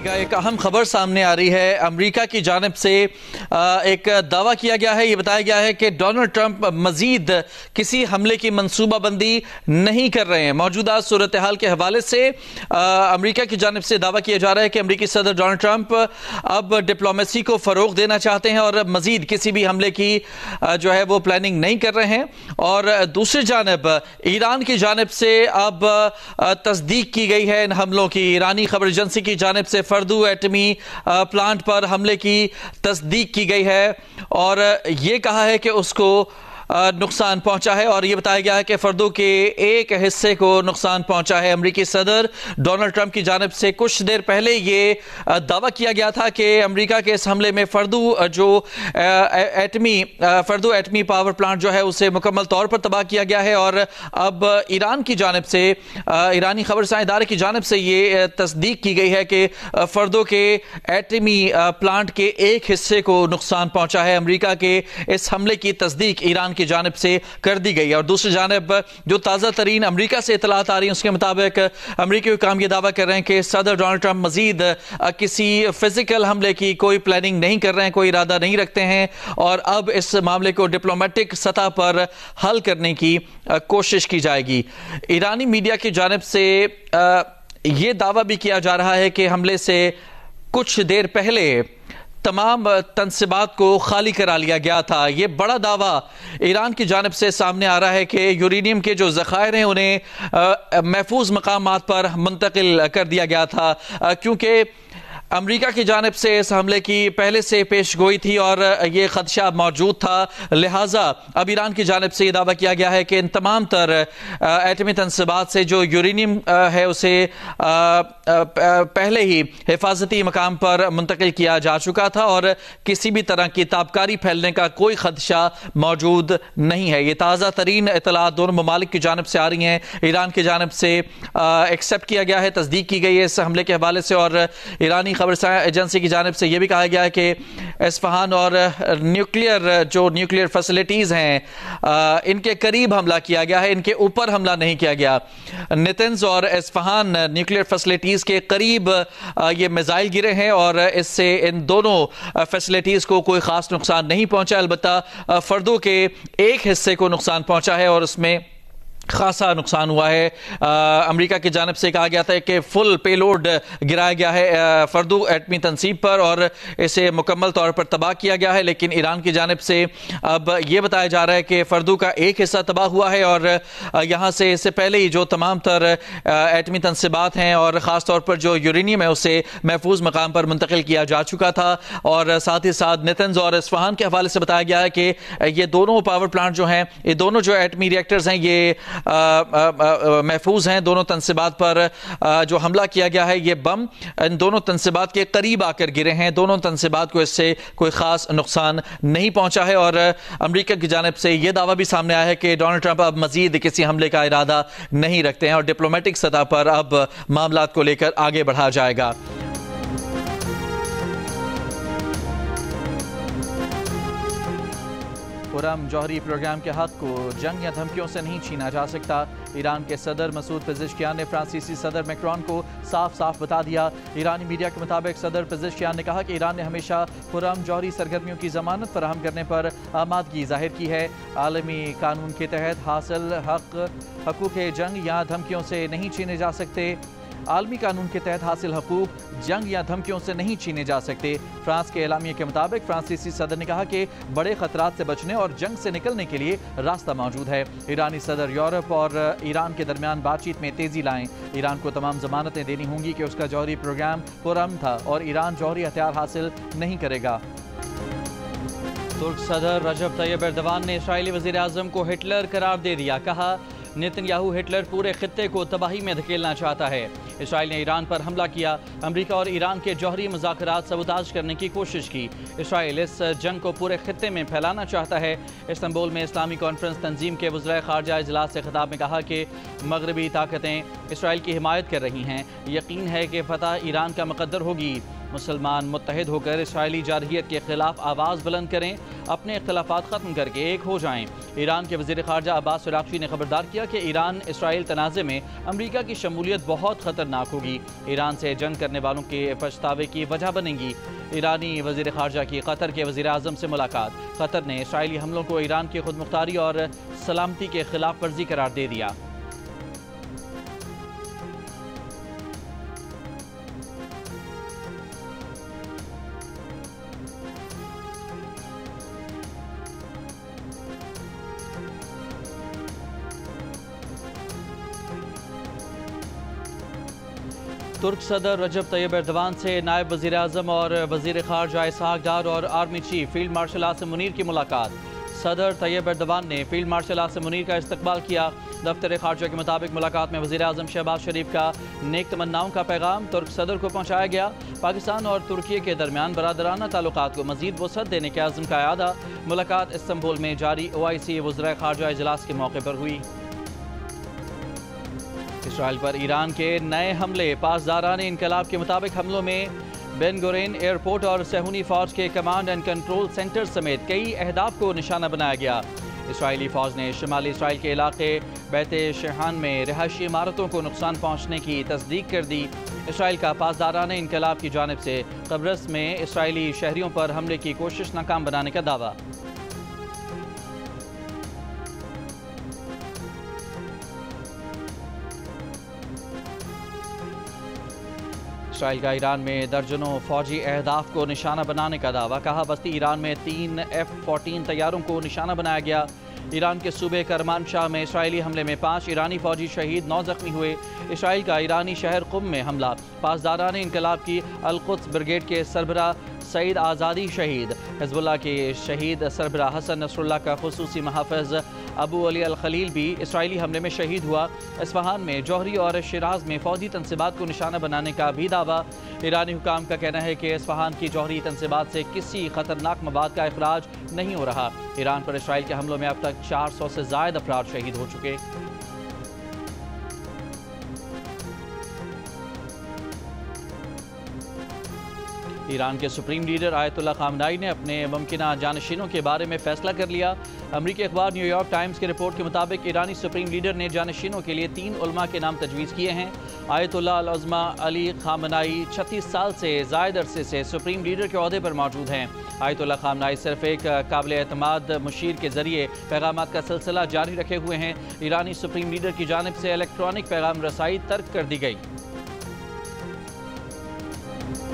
का एक अहम खबर सामने आ रही है। अमेरिका की जानिब से एक दावा किया गया है, ये बताया गया है कि डोनाल्ड ट्रंप मजीद किसी हमले की मंसूबाबंदी नहीं कर रहे हैं। मौजूदा सूरत हाल के हवाले से अमेरिका की जानिब से दावा किया जा रहा है कि अमेरिकी सदर डोनाल्ड ट्रंप अब डिप्लोमेसी को फरोग देना चाहते हैं और मजीद किसी भी हमले की जो है वो प्लानिंग नहीं कर रहे हैं। और दूसरी जानिब ईरान की जानिब से अब तस्दीक की गई है इन हमलों की। ईरानी खबर एजेंसी की जानिब से फर्दू एटमी प्लांट पर हमले की तस्दीक की गई है और ये कहा है कि उसको नुकसान पहुंचा है और यह बताया गया है कि फर्दू के एक हिस्से को नुकसान पहुंचा है। अमेरिकी सदर डोनाल्ड ट्रंप की जानिब से कुछ देर पहले यह दावा किया गया था कि अमेरिका के इस हमले में फर्दू एटमी पावर प्लांट जो है उसे मुकम्मल तौर पर तबाह किया गया है। और अब ईरान की जानिब से ईरानी खबरसां इदारे की जानिब से ये तस्दीक की गई है कि फर्दू के एटमी प्लांट के एक हिस्से को नुकसान पहुंचा है। अमेरिका के इस हमले की तस्दीक ईरान की जानिब से कर दी गई है। और दूसरी जानिब जो ताज़ा तरीन अमेरिका से इतलात आ रही है उसके मुताबिक अमेरिकी हुकाम ये दावा कर रहे हैं कि सदर डोनाल्ड ट्रंप मजीद किसी फिजिकल हमले की कोई प्लानिंग नहीं कर रहे हैं, कोई इरादा नहीं रखते हैं और अब इस मामले को डिप्लोमेटिक सतह पर हल करने की कोशिश की जाएगी। ईरानी मीडिया की जानिब से यह दावा भी किया जा रहा है कि हमले से कुछ देर पहले तमाम तनसीबात को खाली करा लिया गया था। ये बड़ा दावा ईरान की जानिब से सामने आ रहा है कि यूरेनियम के जो ज़खायर हैं उन्हें महफूज मकामात पर मुंतकिल कर दिया गया था, क्योंकि अमेरिका की जानिब से इस हमले की पहले से पेश गोई थी और ये खदशा मौजूद था। लिहाजा अब ईरान की जानिब से ये दावा किया गया है कि इन तमाम तर एटमी तनसीबात से जो यूरेनियम है उसे पहले ही हिफाजती मकाम पर मुंतकिल किया जा चुका था और किसी भी तरह की ताबकारी फैलने का कोई खदशा मौजूद नहीं है। ये ताज़ा तरीन इतलात दोनों ममालिक की जानिब से आ रही हैं। ईरान की जानिब से एक्सेप्ट किया गया है, तस्दीक की गई है इस हमले के हवाले से और ईरानी खबरसां एजेंसी की जानिब से यह भी कहा गया है कि इस्फहान और न्यूक्लियर फैसिलिटीज़ हैं इनके करीब हमला किया गया है, इनके ऊपर हमला नहीं किया गया। नेतन्स और इस्फहान न्यूक्लियर फैसिलिटीज़ के करीब ये मिसाइल गिरे हैं और इससे इन दोनों फैसिलिटीज़ को कोई ख़ास नुकसान नहीं पहुंचा, अलबत्ता फर्दों के एक हिस्से को नुकसान पहुंचा है और उसमें खासा नुकसान हुआ है। अमेरिका की जानिब से कहा गया था कि फुल पेलोड गिराया गया है फर्दू एटमी तनसीब पर और इसे मुकम्मल तौर पर तबाह किया गया है, लेकिन ईरान की जानिब से अब यह बताया जा रहा है कि फर्दू का एक हिस्सा तबाह हुआ है और यहाँ से इससे पहले ही जो तमाम तर एटमी तनसीबात हैं और ख़ास तौर पर जो यूरेनियम है उसे महफूज मकाम पर मुंतकिल किया जा चुका था। और साथ ही साथ नेतन्स और इस्फहान के हवाले से बताया गया है कि ये दोनों पावर प्लांट जो हैं, ये दोनों जो एटमी रिएक्टर्स हैं, ये महफूज हैं। दोनों तनसीबात पर जो हमला किया गया है ये बम इन दोनों तनसीबात के करीब आकर गिरे हैं। दोनों तनसीबात को इससे कोई खास नुकसान नहीं पहुंचा है और अमेरिका की जानिब से यह दावा भी सामने आया है कि डोनाल्ड ट्रंप अब मजीद किसी हमले का इरादा नहीं रखते हैं और डिप्लोमेटिक सतह पर अब मामलात को लेकर आगे बढ़ा जाएगा। खुर्रम जौहरी प्रोग्राम के हक को जंग या धमकियों से नहीं छीना जा सकता। ईरान के सदर मसूद पेज़ेश्कियान ने फ्रांसीसी सदर मैक्रोन को साफ साफ बता दिया। ईरानी मीडिया के मुताबिक सदर पेज़ेश्कियान ने कहा कि ईरान ने हमेशा खुर्रम जौहरी सरगर्मियों की जमानत फराहम करने पर आमादगी जाहिर की है। आलमी कानून के तहत हासिल हकूक़ जंग या धमकियों से नहीं छीने जा सकते। आलमी कानून के तहत हासिल हकूक जंग या धमकियों से नहीं छीने जा सकते। फ्रांस के एलामिया के मुताबिक फ्रांसीसी सदर ने कहा कि बड़े खतरात से बचने और जंग से निकलने के लिए रास्ता मौजूद है। ईरानी सदर यूरोप और ईरान के दरमियान बातचीत में तेजी लाएं। ईरान को तमाम जमानतें देनी होंगी कि उसका जौहरी प्रोग्राम पुरअमन था और ईरान जौहरी हथियार हासिल नहीं करेगा। तुर्क सदर रजब तैयब एर्दोगान ने इस्राईली वज़ीर आज़म को हिटलर करार दे दिया। कहा नेतन्याहू हिटलर पूरे खित्ते को तबाही में धकेलना चाहता है। इसराइल ने ईरान पर हमला किया। अमेरिका और ईरान के जौहरी मुज़ाकरात सबूताज करने की कोशिश की। इसराइल इस जंग को पूरे खित्ते में फैलाना चाहता है। इस्तांबुल में इस्लामी कॉन्फ्रेंस तंजीम के वज़ीर ख़ारजा इजलास से खिताब में कहा कि मगरबी ताकतें इसराइल की हिमायत कर रही हैं। यकीन है कि फतह ईरान का मुक़द्दर होगी। मुसलमान मुत्तहिद होकर इसराइली जारहियत के खिलाफ आवाज़ बुलंद करें, अपने इख्तलाफात ख़त्म करके एक हो जाएं। ईरान के वज़ीर ख़ारजा अब्बास अराग़ची ने खबरदार किया कि ईरान इसराइल तनाज़े में अमरीका की शमूलियत बहुत ख़तरनाक होगी, ईरान से जंग करने वालों के पछतावे की वजह बनेगी। ईरानी वज़ीर ख़ारजा की कतर के वज़ीर आज़म से मुलाकात। कतर ने इसराइली हमलों को ईरान की खुदमुख्तारी और सलामती के खिलाफ वर्जी करार दे दिया। तुर्क सदर रजब तैयब एर्दवान से नायब वज़ीर आज़म और वज़ीर ख़ारजा इसहाक डार और army chief field marshal Asim Munir की मुलाकात। सदर तैयब एर्दवान ने फील्ड मार्शल आसिम मुनीर का इस्तकबाल किया। दफ्तर ख़ारजा के मुताबिक मुलाकात में वज़ीर आज़म शहबाज शरीफ का नेक तमन्नाओं का पैगाम तुर्क सदर को पहुँचाया गया। पाकिस्तान और तुर्की के दरमियान बरादराना ताल्लुकात को मज़ीद वसअत देने के आज़म का अयादा। मुलाकात इस्तंबुल में जारी OIC वज़राए ख़ारजा इजलास के मौके पर हुई। इसराइल पर ईरान के नए हमले। पासदाराने इनकलाब के मुताबिक हमलों में बेन गुरेन एयरपोर्ट और सहूनी फौज के कमांड एंड कंट्रोल सेंटर समेत कई अहदाफ को निशाना बनाया गया। इसराइली फौज ने शुमाली इसराइल के इलाके बैत शेहान में रिहायशी इमारतों को नुकसान पहुँचने की तस्दीक कर दी। इसराइल का पासदाराने इनकलाब की जानिब से कब्रस में इसराइली शहरियों पर हमले की कोशिश नाकाम बनाने का दावा। इसराइल का ईरान में दर्जनों फौजी अहदाफ को निशाना बनाने का दावा। कहा बस्ती ईरान में 3 F-14 तैयारों को निशाना बनाया गया। ईरान के सूबे करमानशाह में इसराइली हमले में 5 ईरानी फौजी शहीद, 9 जख्मी हुए। इसराइल का ईरानी शहर कुम में हमला। पासदाराने इनकलाब की अल-कुद्स ब्रिगेड के सरबरा सईद आज़ादी शहीद। हिज़्बुल्लाह के शहीद सरबरा हसन नसरुल्लाह का खुसूसी महाफ़िज़ अबू अली अल खलील भी इसराइली हमले में शहीद हुआ। इस्फहान में जौहरी और शिराज में फौजी तनसीबात को निशाना बनाने का भी दावा। ईरानी हुकाम का कहना है कि इस्फहान की जौहरी तनसीबात से किसी खतरनाक मवाद का इखराज नहीं हो रहा। ईरान पर इसराइल के हमलों में अब तक 400 से ज़ायद अफराद शहीद हो चुके। ईरान के सुप्रीम लीडर आयतुल्लाह खामनाई ने अपने मुमकिना जानशीनों के बारे में फैसला कर लिया। अमरीकी अखबार न्यूयॉर्क टाइम्स की रिपोर्ट के मुताबिक ईरानी सुप्रीम लीडर ने जानशीनों के लिए 3 उलमा के नाम तजवीज़ किए हैं। आयतुल्लाह अल-उज़्मा अली खामनाई 36 साल से ज़ायद अरसे से सुप्रीम लीडर के ओहदे पर मौजूद हैं। आयतुल्लाह खामनाई सिर्फ एक काबिल एतमाद मुशीर के जरिए पैगामात का सिलसिला जारी रखे हुए हैं। ईरानी सुप्रीम लीडर की जानिब से इलेक्ट्रॉनिक पैगाम रसाई तर्क कर दी गई।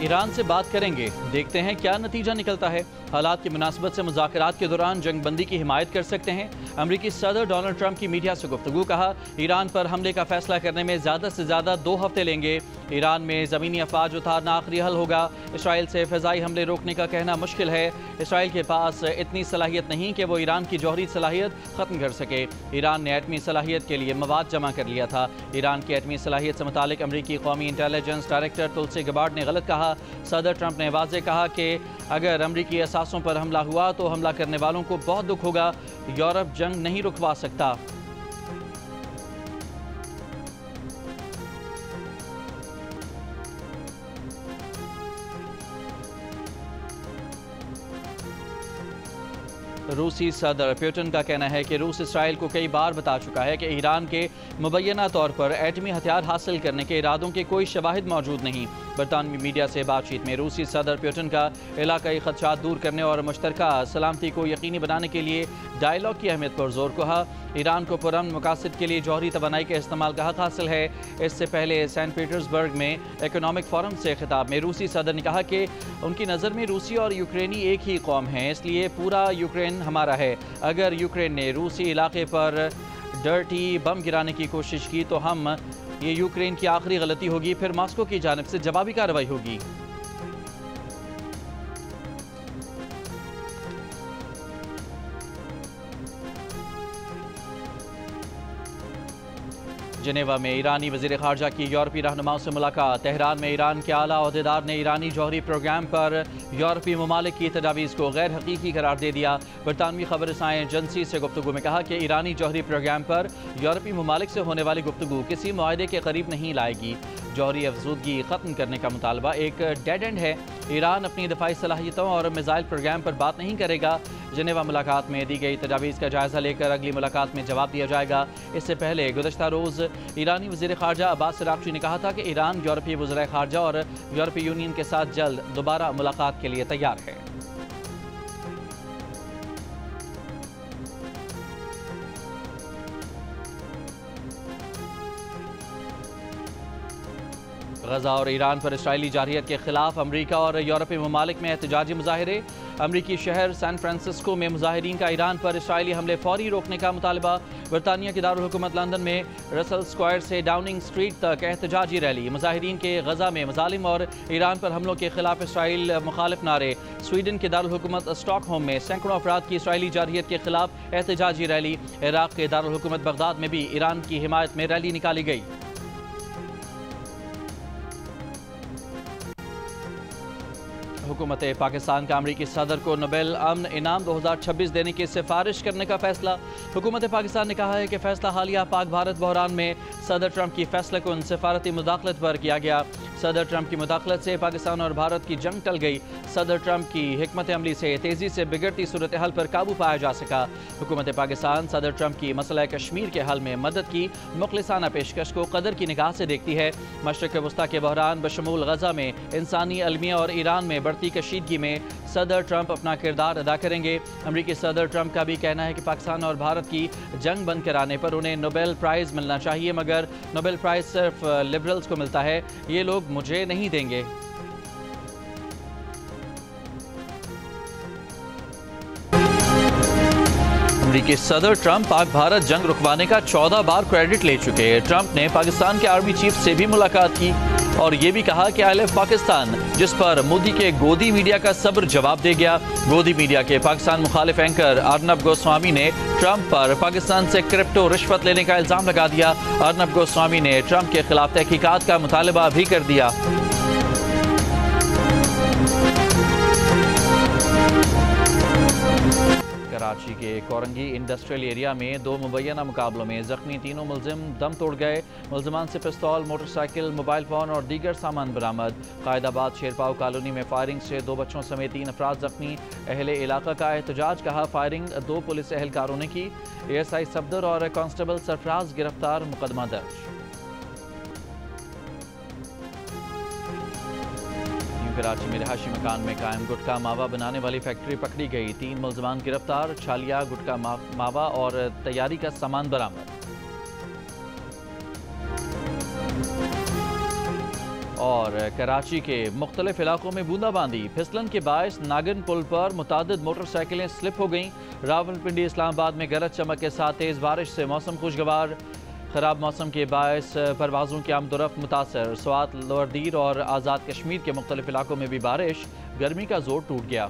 ईरान से बात करेंगे, देखते हैं क्या नतीजा निकलता है। हालात की मुनासबत से मुज़ाकरात के दौरान जंगबंदी की हिमायत कर सकते हैं। अमरीकी सदर डोनाल्ड ट्रंप की मीडिया से गुफ्तगू। कहा ईरान पर हमले का फैसला करने में ज़्यादा से ज़्यादा 2 हफ्ते लेंगे। ईरान में ज़मीनी अफवाज उतारना आखिरी हल होगा। इसराइल से फ़िज़ाई हमले रोकने का कहना मुश्किल है। इसराइल के पास इतनी सलाहियत नहीं कि वो ईरान की जौहरी सलाहियत ख़त्म कर सके। ईरान ने एटमी सलाहियत के लिए मवाद जमा कर लिया था। ईरान की एटमी सलाहियत से मुतालिक अमरीकी कौमी इंटेलिजेंस डायरेक्टर तुलसी गबार्ड ने गलत कहा। सदर ट्रंप ने वाज़े कहा कि अगर अमरीकी असासों पर हमला हुआ तो हमला करने वालों को बहुत दुख होगा। यूरोप जंग नहीं रुकवा सकता। रूसी सदर पुतिन का कहना है कि रूस इसराइल को कई बार बता चुका है कि ईरान के मुबैना तौर पर एटमी हथियार हासिल करने के इरादों के कोई शवाहिद मौजूद नहीं। बरतानवी मीडिया से बातचीत में रूसी सदर पुतिन का इलाकाई खदशात दूर करने और मुश्तरका सलामती को यकीनी बनाने के लिए डायलॉग की अहमियत पर जोर कहा। ईरान को पुरअमन मकासद के लिए जौहरी तवानाई के इस्तेमाल का हक हासिल है। इससे पहले सेंट पीटर्सबर्ग में इकोनॉमिक फोरम से खिताब में रूसी सदर ने कहा कि उनकी नज़र में रूसी और यूक्रेनी एक ही कौम है, इसलिए पूरा यूक्रेन हमारा है। अगर यूक्रेन ने रूसी इलाके पर डर्टी बम गिराने की कोशिश की तो ये यूक्रेन की आखिरी गलती होगी, फिर मॉस्को की जानिब से जवाबी कार्रवाई होगी। जिनेवा में ईरानी वज़ीर ख़ारजा की यूरोपीय रहनुमाओं से मुलाकात। तेहरान में ईरान के आला ओहदेदार ने ईरानी जौहरी प्रोग्राम पर यूरोपीय ममालिक की तजावीज़ को गैर हकीकी करार दे दिया। बरतानवी खबर रसाएं एजेंसी से गुफ्तगू में कहा कि ईरानी जौहरी प्रोग्राम पर यूरोपीय ममालिक से होने वाली गुफ्तगू किसी मुआहदे के करीब नहीं लाएगी। जौहरी अफजूदगी ख़त्म करने का मुतालबा एक डेड एंड है। ईरान अपनी दफाई सलाहियतों और मिसाइल प्रोग्राम पर बात नहीं करेगा। जिनेवा मुलाकात में दी गई तजावीज़ का जायजा लेकर अगली मुलाकात में जवाब दिया जाएगा। इससे पहले गुज़श्ता रोज़ ईरानी वज़ीर ख़ारजा अब्बास अराग़ची ने कहा था कि ईरान यूरोपीय वज़ीर ख़ारजा और यूरोपीय यूनियन के साथ जल्द दोबारा मुलाकात के लिए तैयार है। गजा और ईरान पर इसराइली जारहियत के खिलाफ अमरीका और यूरोपीय ममालिक में एहतजाजी मुजाहिरे। अमरीकी शहर सैन फ्रांसिस्को में मुजाहिरीन का ईरान पर इसराइली हमले फौरी रोकने का मुतालबा। बरतानिया की दारुल हुकूमत लंदन में रसल स्क्वायर से डाउनिंग स्ट्रीट तक एहतजाजी रैली। मुजाहिरीन के गजा में मजालिम और ईरान पर हमलों के खिलाफ इसराइल मुखालिफ नारे। स्वीडन के दारुल हुकूमत स्टॉकहोम में सैकड़ों अफराद की इसराइली जारहियत के खिलाफ एहतजाजी रैली। इराक के दारुल हुकूमत बगदाद में भी ईरान की हिमायत में रैली निकाली गई। हुकूमत पाकिस्तान का अमरीकी सदर को नोबेल अमन इनाम 2026 देने की सिफारिश करने का फैसला। हुकूमत पाकिस्तान ने कहा है कि फैसला हालिया पाक भारत बहरान में सदर ट्रंप की फैसले को सफारती मुदाखलत पर किया गया। सदर ट्रंप की मुदाखलत से पाकिस्तान और भारत की जंग टल गई। सदर ट्रंप की हिकमत अमली से तेजी से बिगड़ती सूरत हाल पर काबू पाया जा सका। हुकूमत पाकिस्तान सदर ट्रंप की मसला कश्मीर के हल में मदद की मुखलिसाना पेशकश को कदर की निगाह से देखती है। मशरक़ वस्ता के बहरान बशमूल गजा में इंसानी अलमिया और ईरान में बढ़ती कशीदगी में सदर ट्रंप अपना किरदार अदा करेंगे। अमरीकी सदर ट्रंप का भी कहना है कि पाकिस्तान और भारत की जंग बंद कराने पर उन्हें नोबेल प्राइज़ मिलना चाहिए, मगर नोबेल प्राइज़ सिर्फ लिबरल्स को मिलता है, ये लोग मुझे नहीं देंगे। अमरीकी सदर ट्रंप पाक भारत जंग रुकवाने का 14 बार क्रेडिट ले चुके हैं। ट्रंप ने पाकिस्तान के आर्मी चीफ से भी मुलाकात की और ये भी कहा कि ILF पाकिस्तान, जिस पर मोदी के गोदी मीडिया का सब्र जवाब दे गया। गोदी मीडिया के पाकिस्तान मुखालिफ एंकर अर्नब गोस्वामी ने ट्रंप पर पाकिस्तान से क्रिप्टो रिश्वत लेने का इल्जाम लगा दिया। अर्नब गोस्वामी ने ट्रंप के खिलाफ तहकीकात का मुतालबा भी कर दिया। कराची के कोरंगी इंडस्ट्रियल एरिया में 2 मुबैना मुकाबलों में जख्मी 3 मुलजिम दम तोड़ गए। मुलजमान से पिस्तौल, मोटरसाइकिल, मोबाइल फ़ोन और दीगर सामान बरामद। कायदाबाद शेरपाव कॉलोनी में फायरिंग से 2 बच्चों समेत 3 अफराद जख्मी। अहले इलाका का एहतजाज, कहा फायरिंग 2 पुलिस एहलकारों ने की। ASI सफदर और कांस्टेबल सरफराज गिरफ्तार, मुकदमा दर्ज। कराची में रिहायशी मकान में कायम गुटखा मावा बनाने वाली फैक्ट्री पकड़ी गई। 3 मुलजमान गिरफ्तार। छालिया, गुटखा मावा और तैयारी का सामान बरामद। और कराची के मुख्तलिफ इलाकों में बूंदाबांदी, फिसलन के बायस नागिन पुल पर मुतादिद मोटरसाइकिलें स्लिप हो गईं। रावलपिंडी इस्लामाबाद में गरज चमक के साथ तेज़ बारिश से मौसम खुशगवार। खराब मौसम के बायस परवाज़ों की आमदोरफ्त मुतासर। स्वात, लोअरदीर और आज़ाद कश्मीर के मुख्तलिफ इलाकों में भी बारिश। गर्मी का जोर टूट गया।